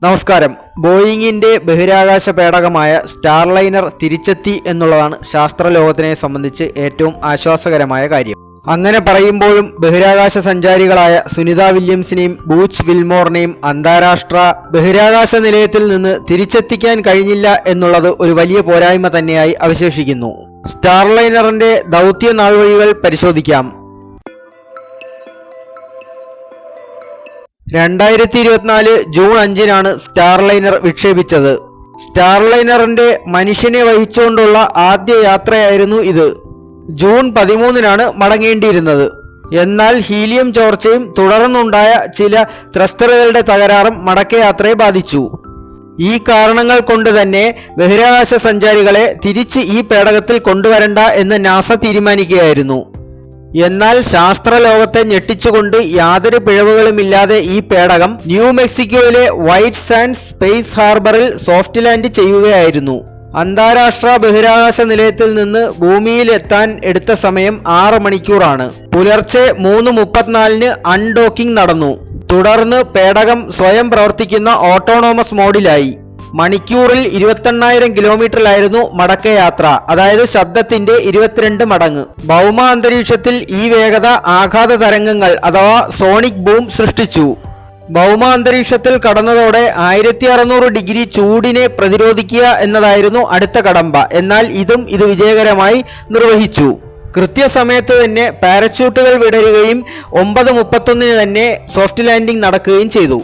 നമസ്കാരം. ബോയിങ്ങിന്റെ ബഹിരാകാശ പേടകമായ സ്റ്റാർലൈനർ തിരിച്ചെത്തി എന്നുള്ളതാണ് ശാസ്ത്രലോകത്തിനെ സംബന്ധിച്ച് ഏറ്റവും ആശ്വാസകരമായ കാര്യം. അങ്ങനെ പറയുമ്പോഴും ബഹിരാകാശ സഞ്ചാരികളായ സുനിത വില്യംസിനെയും ബൂച്ച് വിൽമോറിനെയും അന്താരാഷ്ട്ര ബഹിരാകാശ നിലയത്തിൽ നിന്ന് തിരിച്ചെത്തിക്കാൻ കഴിഞ്ഞില്ല എന്നുള്ളത് ഒരു വലിയ പോരായ്മ തന്നെയായി അവശേഷിക്കുന്നു. സ്റ്റാർലൈനറിന്റെ ദൗത്യ നാൾവഴികൾ പരിശോധിക്കാം. 2024 ജൂൺ 5-നാണ് സ്റ്റാർലൈനർ വിക്ഷേപിച്ചത്. സ്റ്റാർലൈനറിന്റെ മനുഷ്യനെ വഹിച്ചുകൊണ്ടുള്ള ആദ്യ യാത്രയായിരുന്നു ഇത്. ജൂൺ 13-നാണ് മടങ്ങേണ്ടിയിരുന്നത്. എന്നാൽ ഹീലിയം ചോർച്ചയും തുടർന്നുണ്ടായ ചില ത്രസ്റ്ററുകളുടെ തകരാറും മടക്കയാത്രയെ ബാധിച്ചു. ഈ കാരണങ്ങൾ കൊണ്ട് തന്നെ ബഹിരാകാശ സഞ്ചാരികളെ തിരിച്ച് ഈ പേടകത്തിൽ കൊണ്ടുവരണ്ട എന്ന് നാസ തീരുമാനിക്കുകയായിരുന്നു. എന്നാൽ ശാസ്ത്രലോകത്തെ ഞെട്ടിച്ചുകൊണ്ട് യാതൊരു പിഴവുകളുമില്ലാതെ ഈ പേടകം ന്യൂ മെക്സിക്കോയിലെ വൈറ്റ് സാൻഡ്സ് സ്പേസ് ഹാർബറിൽ സോഫ്റ്റ് ലാൻഡ് ചെയ്യുകയായിരുന്നു. അന്താരാഷ്ട്ര ബഹിരാകാശ നിലയത്തിൽ നിന്ന് ഭൂമിയിൽ എത്താൻ എടുത്ത സമയം 6 മണിക്കൂറാണ്. പുലർച്ചെ 3:34-ന് അൺഡോക്കിംഗ് നടന്നു. തുടർന്ന് പേടകം സ്വയം പ്രവർത്തിക്കുന്ന ഓട്ടോണോമസ് മോഡിലായി. മണിക്കൂറിൽ 28,000 കിലോമീറ്ററിലായിരുന്നു മടക്കയാത്ര, അതായത് ശബ്ദത്തിന്റെ 22 മടങ്ങ്. ഭൗമ അന്തരീക്ഷത്തിൽ ഈ വേഗത ആഘാത തരംഗങ്ങൾ അഥവാ സോണിക് ബൂം സൃഷ്ടിച്ചു. ഭൗമ അന്തരീക്ഷത്തിൽ കടന്നതോടെ 1600 ഡിഗ്രി ചൂടിനെ പ്രതിരോധിക്കുക എന്നതായിരുന്നു അടുത്ത കടമ്പ. എന്നാൽ ഇത് വിജയകരമായി നിർവഹിച്ചു. കൃത്യസമയത്ത് തന്നെ പാരച്യൂട്ടുകൾ വിടരുകയും 9:31-ന് തന്നെ സോഫ്റ്റ് ലാൻഡിംഗ് നടക്കുകയും ചെയ്തു.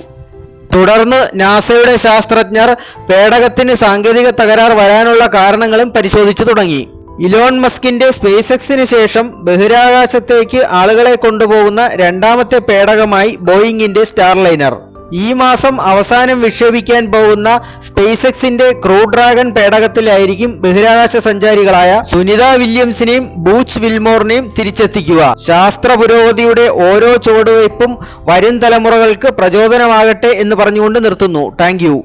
തുടർന്ന് നാസയുടെ ശാസ്ത്രജ്ഞർ പേടകത്തിന് സാങ്കേതിക തകരാർ വരാനുള്ള കാരണങ്ങളും പരിശോധിച്ചു തുടങ്ങി. ഇലോൺ മസ്കിന്റെ സ്പേസ് എക്സിന് ശേഷം ബഹിരാകാശത്തേക്ക് ആളുകളെ കൊണ്ടുപോകുന്ന രണ്ടാമത്തെ പേടകമായി ബോയിങ്ങിന്റെ സ്റ്റാർലൈനർ. ഈ മാസം അവസാനം വിക്ഷേപിക്കാൻ പോകുന്ന സ്പേസ് എക്സിന്റെ ക്രൂ ഡ്രാഗൺ പേടകത്തിലായിരിക്കും ബഹിരാകാശ സഞ്ചാരികളായ സുനിത വില്യംസിനെയും ബൂച്ച് വിൽമോറിനെയും തിരിച്ചെത്തിക്കുക. ശാസ്ത്ര പുരോഗതിയുടെ ഓരോ ചുവടുവയ്പും വരും തലമുറകൾക്ക് പ്രചോദനമാകട്ടെ എന്ന് പറഞ്ഞുകൊണ്ട് നിർത്തുന്നു. Thank you.